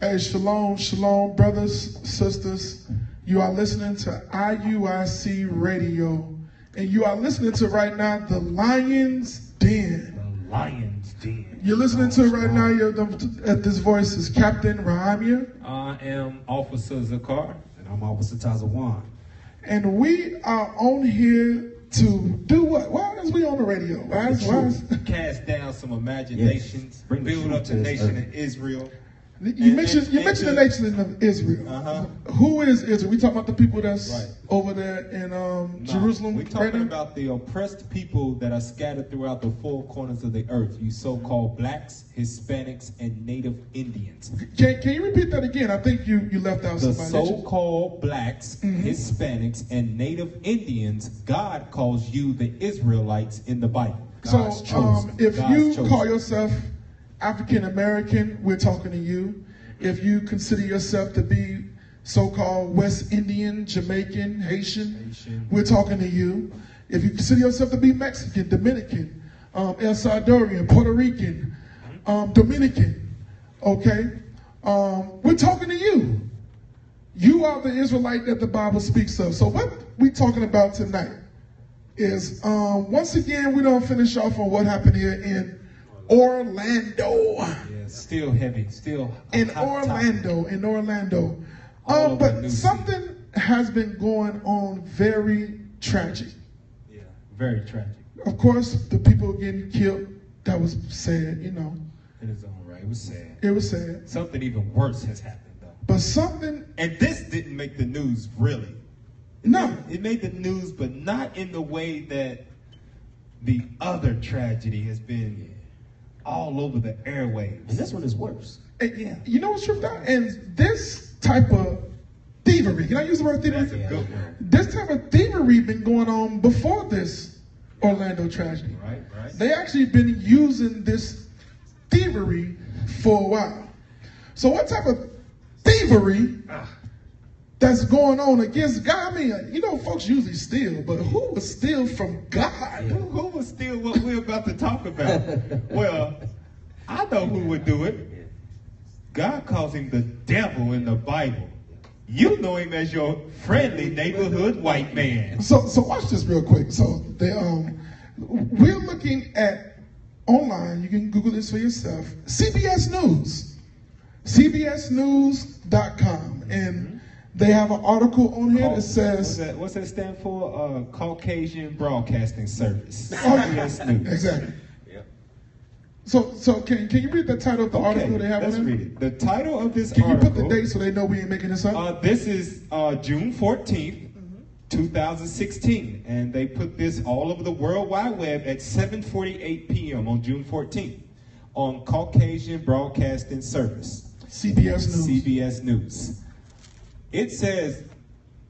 Hey, shalom, shalom, brothers, sisters. You are listening to IUIC Radio, and you are listening to right now the Lionz Den. The Lionz Den. You're listening to it right now. This voice is Captain Rahamia. I am Officer Zakar, and I'm Officer Tazawan. And we are on here to do what? Why is we on the radio? Why is Cast down some imaginations, yes. build up the nation of Israel. You mentioned the nation of Israel. Who is Israel? We talking about the people that's over there in Jerusalem? We're talking about the oppressed people that are scattered throughout the four corners of the earth. You so-called blacks, Hispanics, and Native Indians. Can you repeat that again? I think you left out the somebody. The so-called blacks, Hispanics, and Native Indians. God calls you the Israelites in the Bible. God's chosen. If you call yourself African American, we're talking to you. If you consider yourself to be so-called West Indian, Jamaican, Haitian, we're talking to you. If you consider yourself to be Mexican, Dominican, El Salvadorian, Puerto Rican, Dominican, okay, we're talking to you. You are the Israelite that the Bible speaks of. So what we're talking about tonight is, once again, we don't finish off on what happened here in Orlando. Yeah, still heavy, still in Orlando. But something has been going on very tragic. Yeah, very tragic. Of course, the people getting killed, that was sad, you know. In its own right, it was sad. It was sad. Something even worse has happened, though. But something... And this didn't make the news, really. No. It made the news, but not in the way that the other tragedy has been all over the airwaves. And this one is worse. And, yeah. You know what's tripped out? And this type of thievery, can I use the word thievery? That's a good word. This type of thievery been going on before this Orlando tragedy. Right. They actually been using this thievery for a while. So what type of thievery that's going on against God? I mean, you know, folks usually steal, but who would steal from God? Who would steal what we're about to talk about? Well, I know who would do it. God calls him the devil in the Bible. You know him as your friendly neighborhood white man. So watch this real quick. So we're looking at online. You can Google this for yourself. CBS News, CBSNews.com, and they have an article on here that says... What's that stand for? Caucasian Broadcasting Service. CBS News. Exactly. Yep. So can you read the title of the article they have let's on there? read it. The title of this article... Can you put the date so they know we ain't making this up? This is June 14th, 2016. And they put this all over the World Wide Web at 7:48 p.m. on June 14th on Caucasian Broadcasting Service. CBS News. CBS News. It says,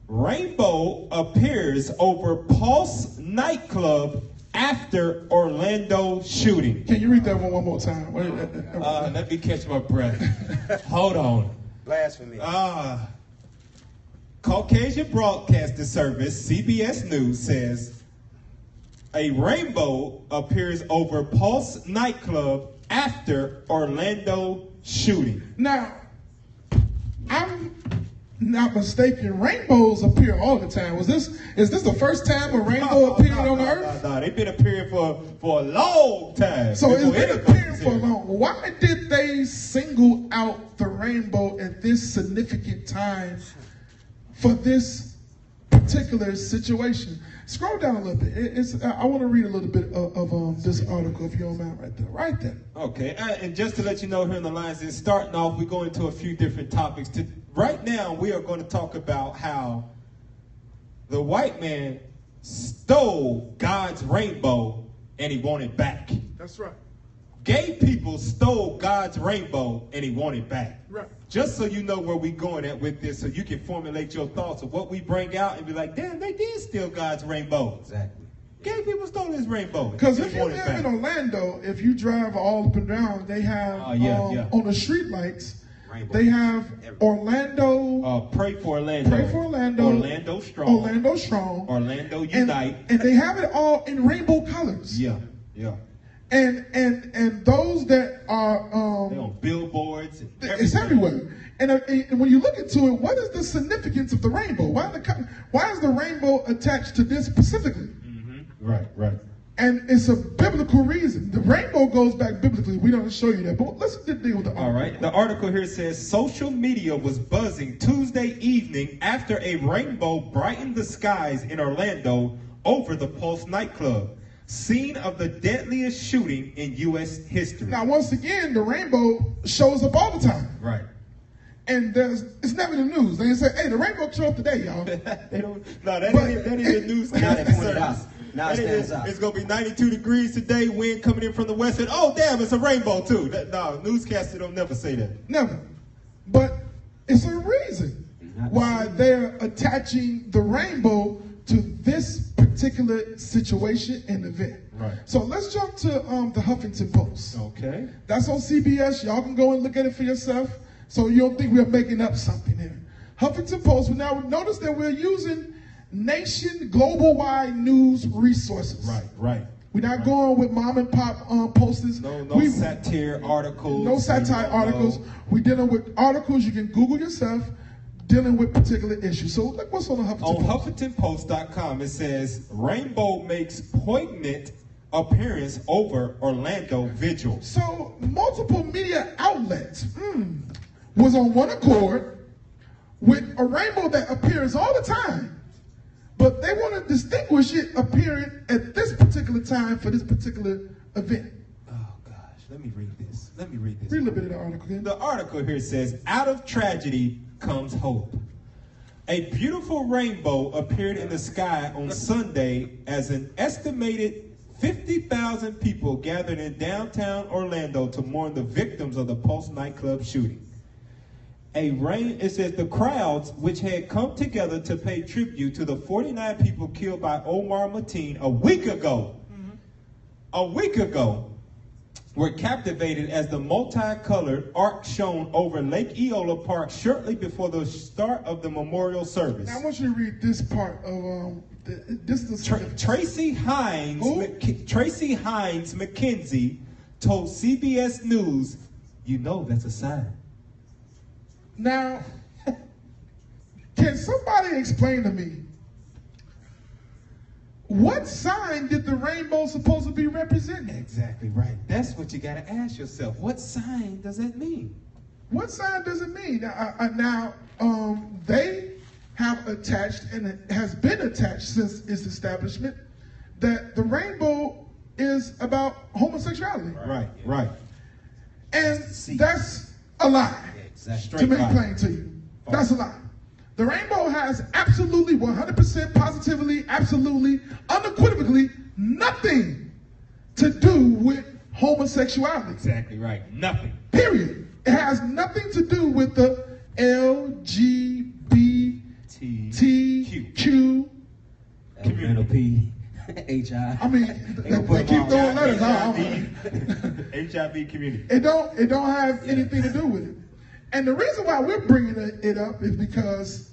rainbow appears over Pulse nightclub after Orlando shooting. Can you read that one more time? Let me catch my breath. Hold on. Blasphemy. Caucasian Broadcasting Service, CBS News, says, a rainbow appears over Pulse nightclub after Orlando shooting. Now, I'm not mistaken, rainbows appear all the time. Is this the first time a rainbow appeared on Earth? No, they've been appearing for a long time. So it's been appearing for long. Why did they single out the rainbow at this significant time for this particular situation? Scroll down a little bit. I want to read a little bit of this article, if you don't mind, right there. Okay, and just to let you know, here in the Lionz, starting off, we go into a few different topics. Right now, we are going to talk about how the white man stole God's rainbow and he wanted it back. That's right. Gay people stole God's rainbow and he wanted it back. Right. Just so you know where we're going at with this, so you can formulate your thoughts of what we bring out and be like, damn, they did steal God's rainbow. Exactly. Gay people stole his rainbow. Because if you live in Orlando, if you drive all up and down, they have on the street lights, they have Orlando. Pray for Orlando. Pray for Orlando. Orlando strong. Orlando strong. Orlando unite. And they have it all in rainbow colors. Yeah. And those that are they're on billboards. It's everywhere. And when you look into it, what is the significance of the rainbow? Why is the rainbow attached to this specifically? Right, right. And it's a biblical reason. The rainbow goes back biblically. We don't show you that, but let's deal with the article. All right. The article here says social media was buzzing Tuesday evening after a rainbow brightened the skies in Orlando over the Pulse nightclub, scene of the deadliest shooting in U.S. history. Now, once again, the rainbow shows up all the time. Right. And it's never in the news. They say, hey, the rainbow showed up today, y'all. They don't. No, that ain't the news. Now they point it out. Now it stands out. It's going to be 92 degrees today, wind coming in from the west. And, oh, damn, it's a rainbow, too. No, newscasters don't never say that. Never. But it's a reason why they're attaching the rainbow to this particular situation and event. Right. So let's jump to the Huffington Post. Okay. That's on CBS. Y'all can go and look at it for yourself so you don't think we're making up something here. Huffington Post, now notice that we're using nation global-wide news resources. Right, right. We're not going with mom and pop posters. No satire articles. No satire articles. We're dealing with articles you can Google yourself dealing with particular issues. So look what's on the Huffington Post. On HuffingtonPost.com, it says, rainbow makes poignant appearance over Orlando vigil. So multiple media outlets was on one accord with a rainbow that appears all the time. But they want to distinguish it appearing at this particular time for this particular event. Oh, gosh. Let me read this. Read a little bit of the article here. The article here says, out of tragedy comes hope. A beautiful rainbow appeared in the sky on Sunday as an estimated 50,000 people gathered in downtown Orlando to mourn the victims of the Pulse nightclub shooting. It says the crowds, which had come together to pay tribute to the 49 people killed by Omar Mateen a week ago, were captivated as the multicolored arc shone over Lake Eola Park shortly before the start of the memorial service. Now I want you to read this part of Tracy Hines McKenzie told CBS News, "You know that's a sign." Now, can somebody explain to me what sign did the rainbow supposed to be representing? Exactly right. That's what you got to ask yourself. What sign does that mean? What sign does it mean? Now, they have attached, and it has been attached since its establishment, that the rainbow is about homosexuality. Right. And that's a lie. To make plain to you. That's a lie. The rainbow has absolutely, 100% positively, absolutely, unequivocally nothing to do with homosexuality. Exactly right. Nothing. Period. It has nothing to do with the LGBTQ community. HI. I mean, they keep throwing letters out. HIV community. It don't have anything to do with it. And the reason why we're bringing it up is because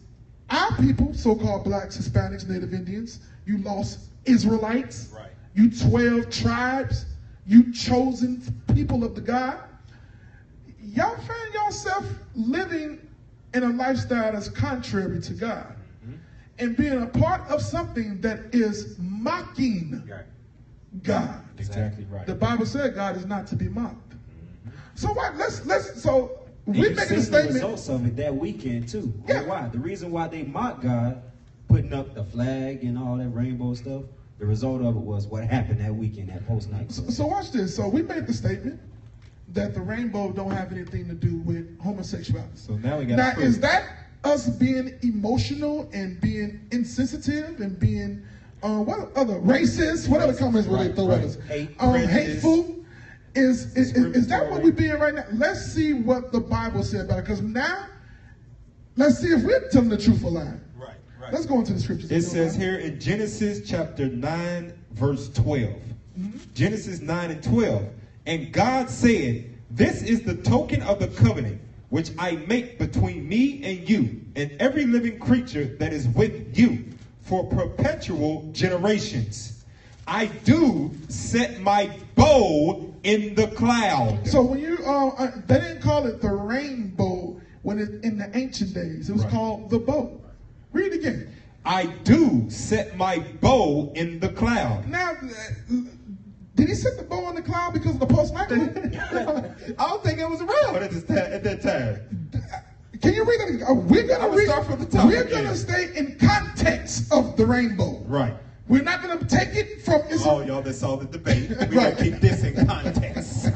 our people, so-called blacks, Hispanics, Native Indians, you lost Israelites, right. You 12 tribes, you chosen people of the God, y'all find yourself living in a lifestyle that's contrary to God and being a part of something that is mocking God. Exactly right. The Bible said God is not to be mocked. So what? We make a statement. The results of it that weekend too. Yeah. Why? The reason why they mocked God, putting up the flag and all that rainbow stuff, the result of it was what happened that weekend at Post Night. So watch this. So we made the statement that the rainbow don't have anything to do with homosexuality. So now we got. Is that us being emotional and being insensitive and being what other racist? What other comments will they throw at us? Hateful. Is that what we're being right now? Let's see what the Bible said about it. Because now, let's see if we're telling the truth or lying. Right. Let's go into the scriptures. It says here in Genesis chapter 9, verse 12. Genesis 9 and 12. And God said, "This is the token of the covenant which I make between me and you and every living creature that is with you for perpetual generations. I do set my bow in the cloud." So when you, they didn't call it the rainbow when in the ancient days, it was called the bow. Read it again. I do set my bow in the cloud. Now, did he set the bow on the cloud because of the post-night club? I don't think it was around at that time. Can you read it? We're gonna start from the top. We're gonna stay in context of the rainbow. Right. We're not gonna take it from. Oh, y'all that saw the debate. We're gonna keep this in context.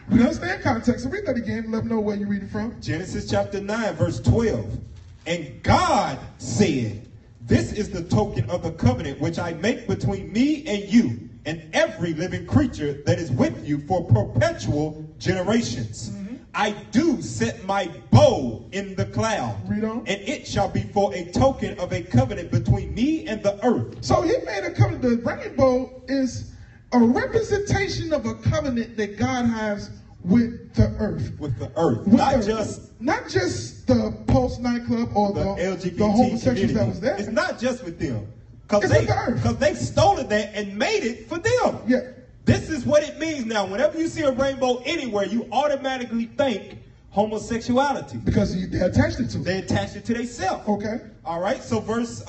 We're gonna stay in context. So read that again. Let them know where you're reading from. Genesis chapter 9, verse 12. And God said, "This is the token of the covenant which I make between me and you and every living creature that is with you for perpetual generations. I do set my bow in the cloud, Read on. and it shall be for a token of a covenant between me and the earth." So he made a covenant. The rainbow is a representation of a covenant that God has with the earth. With the earth. With Not the just earth. Not just the Pulse nightclub or the LGBT the homosexuals community. that was there. It's not just with them. It's with the earth. Because they stole it there and made it for them. Yeah. This is what it means now. Whenever you see a rainbow anywhere, you automatically think homosexuality. Because they attached it to it. They attach it to themselves. Okay. All right, so verse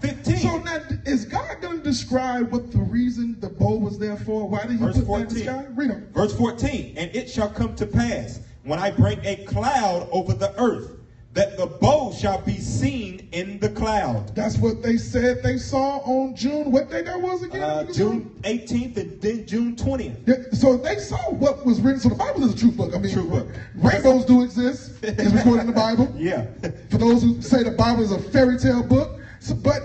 15. So now, is God going to describe what the reason the bow was there for? Why did he Verse put 14. that in the sky? Read them. Verse 14. And it shall come to pass, when I bring a cloud over the earth, that the bow shall be seen in the cloud. That's what they said they saw on June. What day that was again? June 18th and then June 20th. Yeah, so they saw what was written. So the Bible is a true book. I mean, True book. rainbows do exist. It's recorded in the Bible. Yeah. For those who say the Bible is a fairy tale book. So, but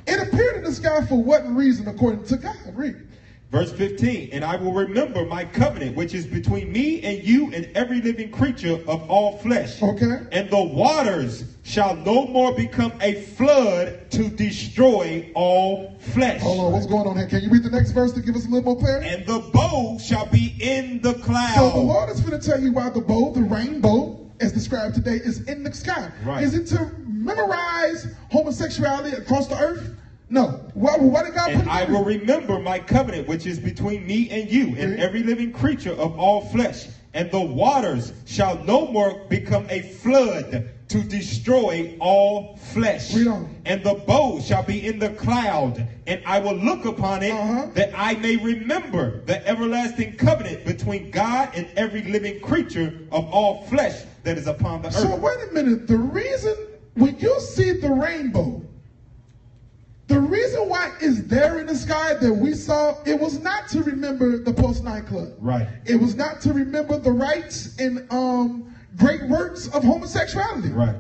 it appeared in the sky for what reason according to God? Read. Verse 15, and I will remember my covenant, which is between me and you and every living creature of all flesh. Okay. And the waters shall no more become a flood to destroy all flesh. Hold on, what's going on here? Can you read the next verse to give us a little more clarity? And the bow shall be in the cloud. So the Lord is going to tell you why the bow, the rainbow, as described today, is in the sky. Right. Is it to memorize homosexuality across the earth? No. Why did God put it And I will remember my covenant, which is between me and you and every living creature of all flesh. And the waters shall no more become a flood to destroy all flesh. Read on. And the bow shall be in the cloud, and I will look upon it that I may remember the everlasting covenant between God and every living creature of all flesh that is upon the earth. So wait a minute. The reason when you see the rainbow, the reason why it's there in the sky that we saw, it was not to remember the Post nightclub. Right. It was not to remember the rights and great works of homosexuality. Right.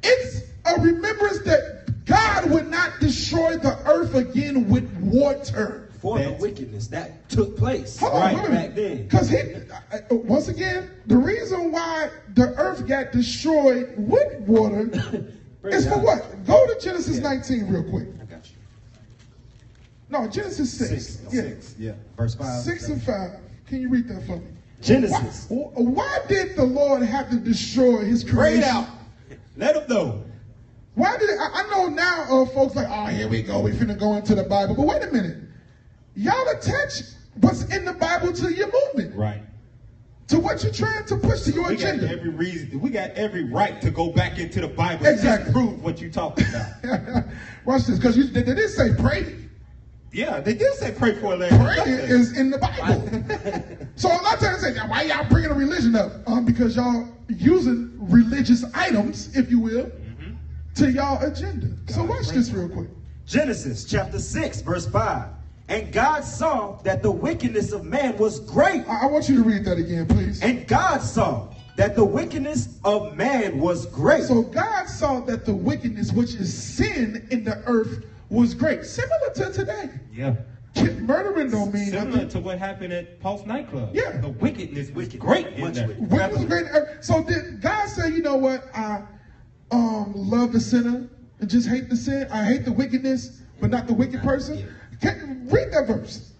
It's a remembrance that God would not destroy the earth again with water. For the wickedness that took place Hold on, right wait a back minute. then. Because once again, the reason why the earth got destroyed with water is for what? Go to Genesis 19 real quick. I got you. No, Genesis 6. Yeah. 6, yeah. Verse 5. 6 and 5. Can you read that for me? Genesis. Why did the Lord have to destroy his Pray creation? it out. Let them know. Why did I know now folks like, oh, here we go. We finna go into the Bible. But wait a minute. Y'all attach what's in the Bible to your movement. Right. To what you're trying to push to your agenda. We got every right to go back into the Bible Exactly. and prove what you're talking about. Watch this, because they did say pray. Yeah, they did say pray for a land. Pray is in the Bible. So a lot of times say, why y'all bringing a religion up? Because y'all using religious items, if you will, to y'all agenda. So watch this real quick. Genesis chapter 6, verse 5. And God saw that the wickedness of man was great. I want you to read that again, please. And God saw that the wickedness of man was great. So God saw that the wickedness, which is sin in the earth, was great. Similar to today. Yeah. Murdering don't mean Similar nothing. to what happened at Pulse nightclub. Yeah. The wickedness was great in there. Wickedness was great. So did God say, you know what? I love the sinner and just hate the sin. I hate the wickedness, but not the wicked person. Read that verse.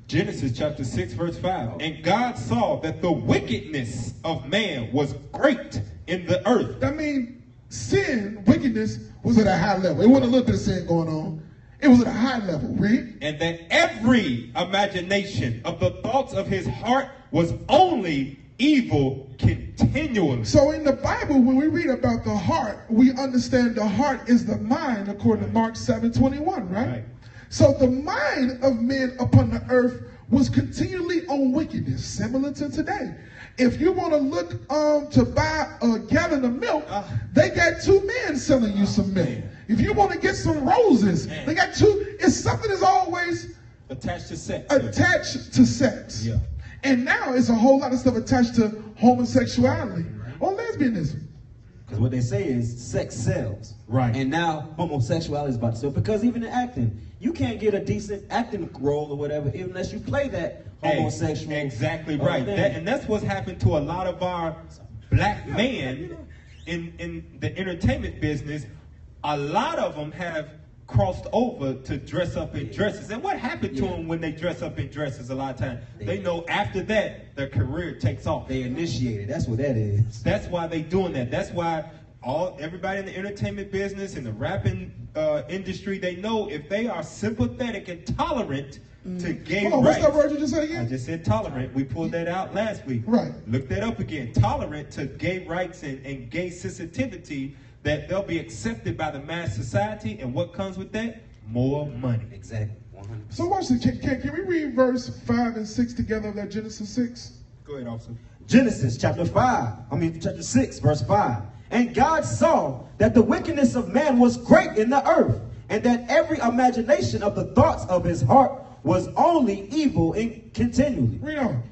Genesis chapter 6, verse 5. And God saw that the wickedness of man was great in the earth. That means sin, wickedness, was at a high level. It wasn't a little bit of sin going on. It was at a high level. Read. And that every imagination of the thoughts of his heart was only evil continually. So in the Bible, when we read about the heart, we understand the heart is the mind, according to Mark 7:21, right? So the mind of men upon the earth was continually on wickedness, similar to today. If you want to look to buy a gallon of milk, they got two men selling you some milk. If you want to get some roses, they got two. It's something that's always attached to sex. Attached to sex. Yeah. And now it's a whole lot of stuff attached to homosexuality or lesbianism. Because what they say is sex sells. Right. And now homosexuality is about to sell. Because even in acting, you can't get a decent acting role or whatever unless you play that homosexual. Exactly right. And that's what's happened to a lot of our black men in the entertainment business. A lot of them have crossed over to dress up in dresses. And what happened to them when they dress up in dresses a lot of times? They know after that, their career takes off. They initiate it. That's what that is. That's why they doing that. That's why everybody in the entertainment business, in the rapping industry, they know if they are sympathetic and tolerant to gay rights. What's that word you just said again? I just said tolerant. We pulled that out last week. Right. Look that up again. Tolerant to gay rights and gay sensitivity, that they'll be accepted by the mass society, and what comes with that? More money. Exactly. 100%. So watch this. Can we read verse 5 and 6 together of that Genesis 6? Go ahead, officer. Genesis chapter 6, verse 5. And God saw that the wickedness of man was great in the earth, and that every imagination of the thoughts of his heart was only evil and continually. Read on.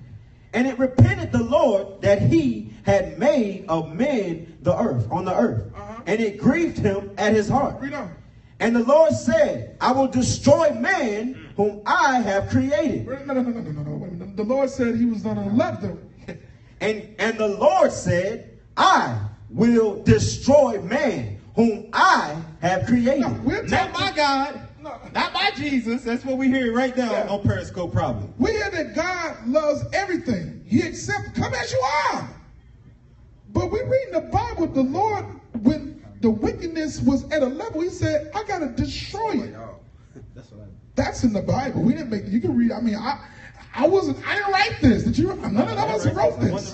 And it repented the Lord that he had made of men on the earth. And it grieved him at his heart. Read on. And the Lord said, I will destroy man whom I have created. No. Wait a minute. The Lord said he was going to love them. And the Lord said, I will destroy man whom I have created. Not my God. No. Not my Jesus. That's what we hear right now on Periscope probably. We hear that God loves everything. He accepts, come as you are. But we read in the Bible, the Lord, when the wickedness was at a level, he said, I got to destroy it. That's in the Bible. We didn't make, you can read, I didn't write this. Did you? None of us wrote this.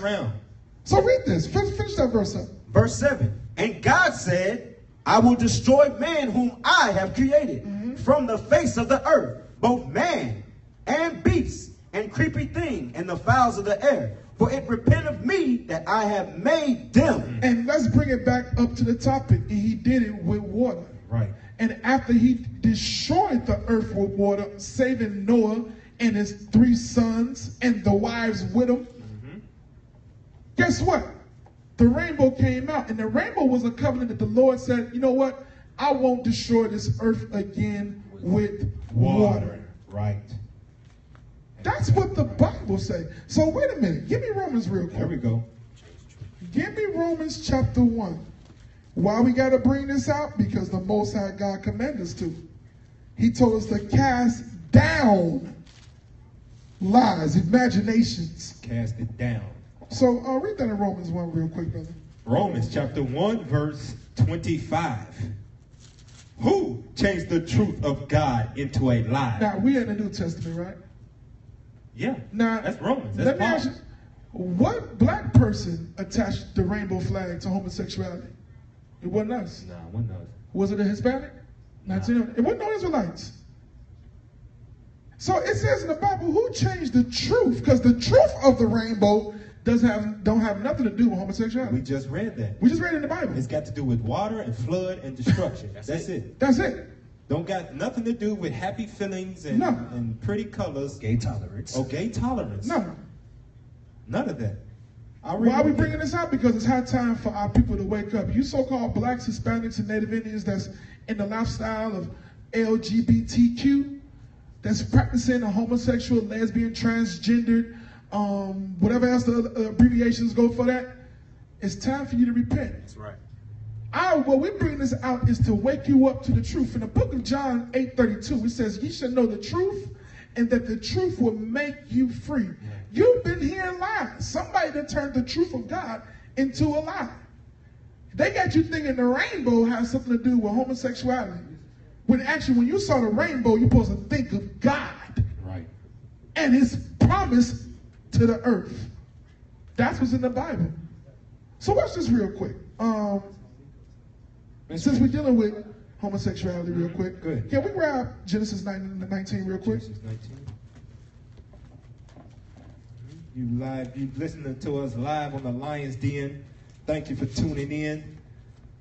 So read this. Finish that verse up. Verse 7. And God said, I will destroy man whom I have created from the face of the earth, both man and beast and creepy thing and the fowls of the air. For it repent of me that I have made them. And let's bring it back up to the topic. And he did it with water. Right. And after he destroyed the earth with water, saving Noah and his 3 sons and the wives with him, guess what? The rainbow came out. And the rainbow was a covenant that the Lord said, you know what? I won't destroy this earth again with water. Right. That's what the Bible says. So wait a minute. Give me Romans real quick. There we go. Give me Romans chapter 1. Why we got to bring this out? Because the Most High God commanded us to. He told us to cast down lies, imaginations. Cast it down. So read that in Romans 1 real quick, brother. Romans chapter 1, verse 25. Who changed the truth of God into a lie? Now, we in the New Testament, right? Yeah. Now, that's Romans. That's let me ask you, what black person attached the rainbow flag to homosexuality? It wasn't us. Nah, it wasn't us. Was it a Hispanic? It wasn't no Israelites. So it says in the Bible, who changed the truth? Because the truth of the rainbow don't have nothing to do with homosexuality. We just read that. We just read it in the Bible. It's got to do with water and flood and destruction. That's it. That's it. Don't got nothing to do with happy feelings and pretty colors. Gay tolerance. Oh, gay tolerance. No. None of that. Why are we bringing this out? Because it's high time for our people to wake up. You so-called blacks, Hispanics, and Native Indians that's in the lifestyle of LGBTQ, that's practicing a homosexual, lesbian, transgendered, whatever else the abbreviations go for that, it's time for you to repent. That's right. What we bring this out is to wake you up to the truth. In the book of John 8:32, it says, ye shall know the truth, and that the truth will make you free. Yeah. You've been hearing lies. Somebody that turned the truth of God into a lie. They got you thinking the rainbow has something to do with homosexuality. When actually, when you saw the rainbow, you're supposed to think of God. Right. And his promise to the earth. That's what's in the Bible. So watch this real quick. Since we're dealing with homosexuality real quick, good. Can we grab Genesis 19 real quick? Genesis 19. You listening to us live on the Lionz Den. Thank you for tuning in.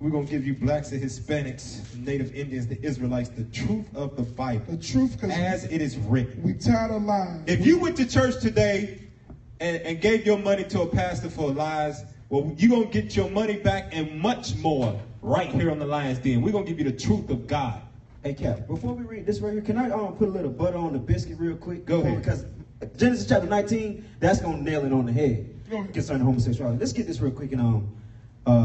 We're going to give you blacks and Hispanics, Native Indians, the Israelites, the truth of the Bible. The truth, as it is written. We tired of lies. If you went to church today and gave your money to a pastor for lies, well, you're going to get your money back and much more right here on the Lionz Den. We're going to give you the truth of God. Hey, Cap, before we read this right here, can I put a little butter on the biscuit real quick? Go ahead. Because Genesis chapter 19, that's going to nail it on the head concerning homosexuality. Let's get this real quick in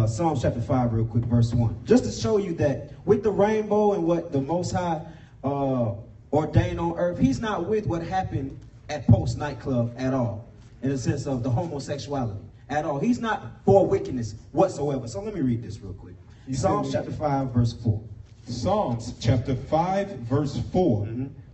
Psalms chapter 5 real quick, verse 1. Just to show you that with the rainbow and what the Most High ordained on earth, he's not with what happened at Post nightclub at all, in the sense of the homosexuality at all. He's not for wickedness whatsoever. So let me read this real quick. Psalms chapter 5, verse 4. Psalms chapter 5, verse 4.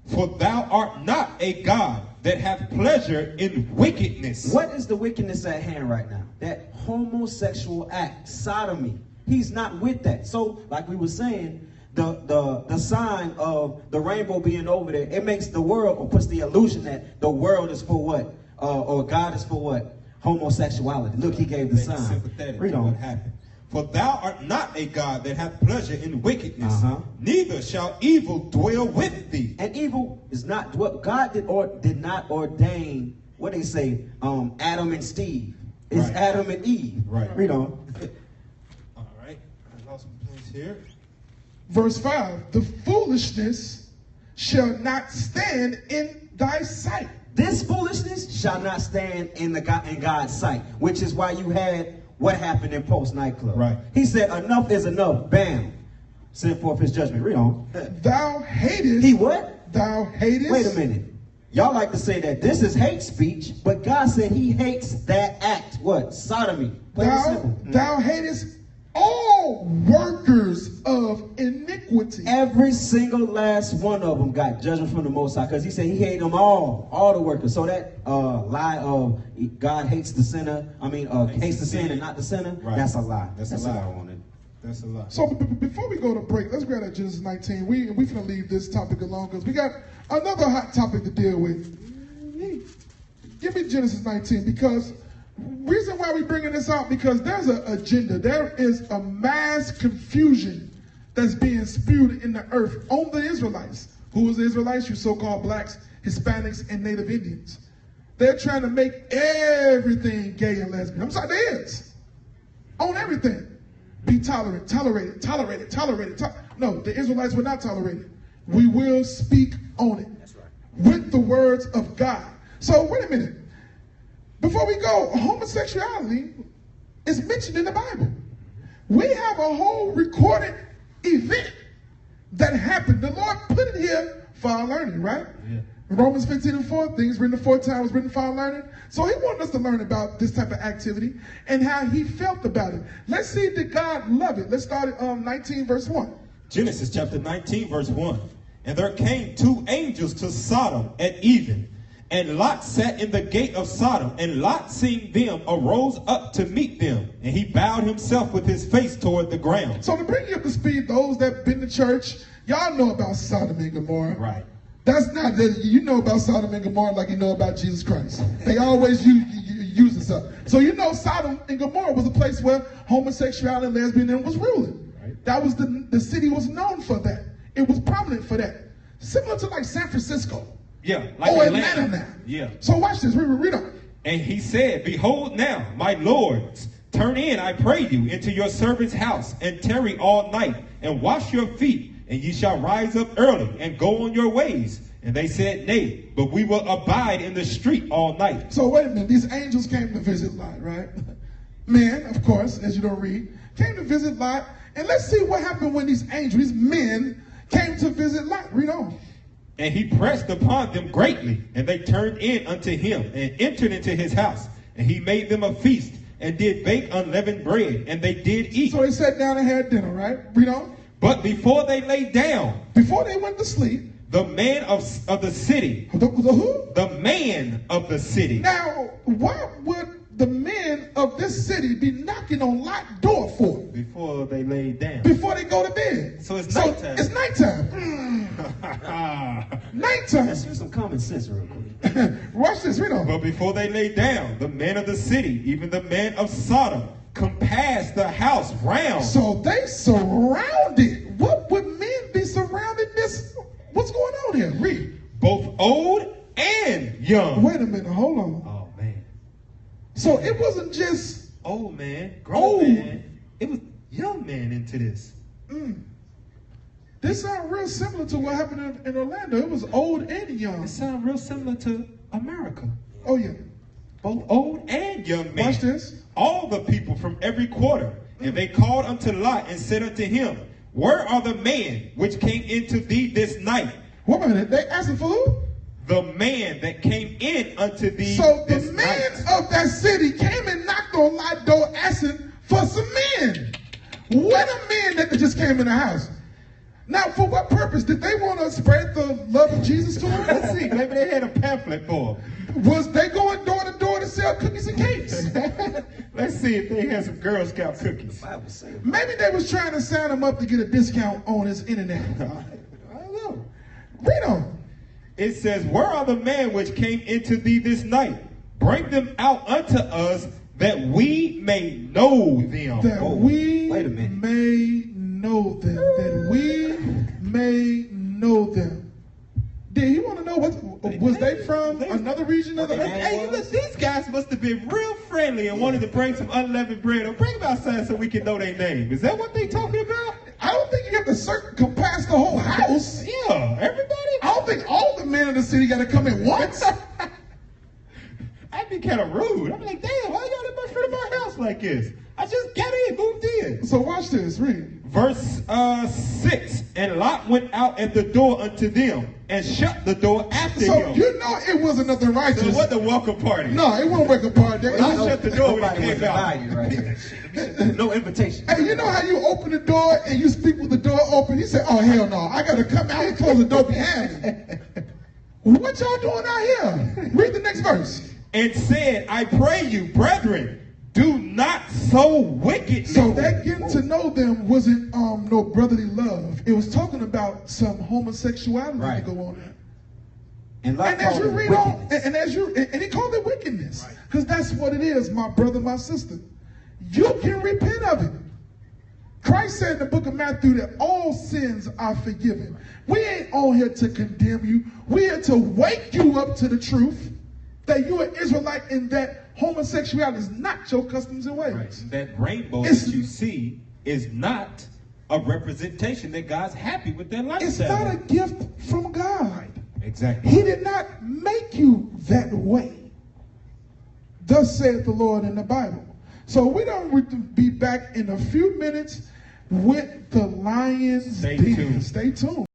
For thou art not a God that hath pleasure in wickedness. What is the wickedness at hand right now? That homosexual act, sodomy. He's not with that. So, like we were saying, the sign of the rainbow being over there, it makes the world, or puts the illusion that the world is for what? Or God is for what? Homosexuality. Look, he gave the sign. Sympathetic Read to on. what happened. For thou art not a God that hath pleasure in wickedness, neither shall evil dwell with thee. And evil is not what God did not ordain. What they say, Adam and Steve. It's Right. Adam and Eve. Right. Read on. All right, I lost my place here. Verse 5, the foolishness shall not stand in thy sight. This foolishness shall not stand in God's sight, which is why you had what happened in Post nightclub. Right. He said, enough is enough. Bam. Send forth his judgment. Read on. Thou hatest. He what? Thou hatest. Wait a minute. Y'all like to say that this is hate speech, but God said he hates that act. What? Sodomy. Plain and simple. Thou hatest all workers of iniquity. Every single last one of them got judgment from the Most High, because he said he hated them all the workers. So that lie of God hates the sinner, hates the sin and not the sinner, right. That's a lie. That's a lie. That's a lie. So before we go to break, let's grab that Genesis 19. We finna leave this topic alone because we got another hot topic to deal with. Give me Genesis 19, because reason why we bringing this out, because there's an agenda. There is a mass confusion that's being spewed in the earth on the Israelites. Who is the Israelites? You so-called blacks, Hispanics, and Native Indians. They're trying to make everything gay and lesbian. I'm sorry, there is. On everything. Be tolerant, tolerated. No, the Israelites will not tolerate it. We will speak on it. That's right. With the words of God. So wait a minute. Before we go, homosexuality is mentioned in the Bible. We have a whole recorded event that happened. The Lord put it here for our learning, right? Yeah. Romans 15:4, things written aforetime was written for our learning. So he wanted us to learn about this type of activity and how he felt about it. Let's see, did God love it? Let's start at 19 verse 1. Genesis chapter 19, verse 1. And there came two angels to Sodom at even, and Lot sat in the gate of Sodom, and Lot, seeing them, arose up to meet them, and he bowed himself with his face toward the ground. So to bring you up to speed, those that been to church, y'all know about Sodom and Gomorrah. Right. That's not that you know about Sodom and Gomorrah like you know about Jesus Christ. They always use this up. So you know Sodom and Gomorrah was a place where homosexuality and lesbianism was ruling. Right. That was the city was known for that. It was prominent for that. Similar to like San Francisco. Yeah, like Or Atlanta now. Yeah. So watch this. Read on. And he said, Behold now, my lords, turn in, I pray you, into your servant's house, and tarry all night, and wash your feet, and ye shall rise up early, and go on your ways. And they said, Nay, but we will abide in the street all night. So wait a minute. These angels came to visit Lot, right? Men, of course, as you don't read, came to visit Lot. And let's see what happened when these angels, these men, came to visit Lot. Read on. And he pressed upon them greatly, and they turned in unto him, and entered into his house. And he made them a feast, and did bake unleavened bread, and they did eat. So they sat down and had dinner, right? Read on. But before they lay down, Before they went to sleep, the man of the city, the who? the man of the city. Now, why would the men of this city be knocking on Lot's door for? Before they laid down. Before they go to bed. So it's nighttime. It's nighttime. Nighttime. Let's use some common sense real quick. Watch this, read on. But before they lay down, the men of the city, even the men of Sodom, compassed the house round. So they surrounded. What would men be surrounded this? What's going on here? Read. Both old and young. Wait a minute, hold on. Oh, man. So it wasn't just Old man, grown Old. man. It was young man into this. This sounds real similar to what happened in Orlando. It was old and young. It sounds real similar to America. Oh yeah. Both old and young men. Watch this. All the people from every quarter. And they called unto Lot and said unto him, Where are the men which came into thee this night? Wait a minute. They asking for who? The man that came in unto thee So the this men night. of that city came and knocked on Lot's door asking for some men. What a men that just came in the house. Now, for what purpose? Did they want to spread the love of Jesus to them? Let's see. Maybe they had a pamphlet for them. Was they going door to door to sell cookies and cakes? Let's see if they had some Girl Scout cookies. Bible says. Maybe they was trying to sign him up to get a discount on his internet. I don't know. Read on. It says, Where are the men which came into thee this night? Bring them out unto us that we may know them. That we wait a minute. may know them. That we may know them. Did he want to know what was they from another region of the earth? Hey, look, these guys must have been real friendly and wanted to bring some unleavened bread or bring them outside so we can know their name. Is that what they talking about? I don't think you have to compass the whole house. Yeah, everybody? I don't think all the men in the city got to come at once. I'd be kind of rude. I'm like, damn, why y'all in my front of my house like this? I just got in, moved in. So watch this, read. Verse 6, And Lot went out at the door unto them and shut the door after So him. you know it wasn't nothing So righteous. it wasn't a welcome party. No, it won't wake a party. He shut the door when Nobody he was came out. invited right here. No invitation. Hey, you know how you open the door and you speak with the door open? You say, oh, hell no, I got to come out and close the door behind me. What y'all doing out here? Read the next verse. And said, I pray you, brethren, do not so wickedly. So that getting to know them wasn't no brotherly love. It was talking about some homosexuality Right. to go on there. And Lot And as called you it read on, wickedness. and he called it wickedness. Because that's what it is, my brother, my sister. You can repent of it. Christ said in the book of Matthew that all sins are forgiven. We ain't on here to condemn you. We're here to wake you up to the truth that you're an Israelite and that homosexuality is not your customs and ways. Right. That rainbow It's- that you see is not a representation that God's happy with their lifestyle. It's not a gift from God. Exactly. He did not make you that way. Thus saith the Lord in the Bible. So we're going to be back in a few minutes with the Lionz. Stay tuned. Stay tuned.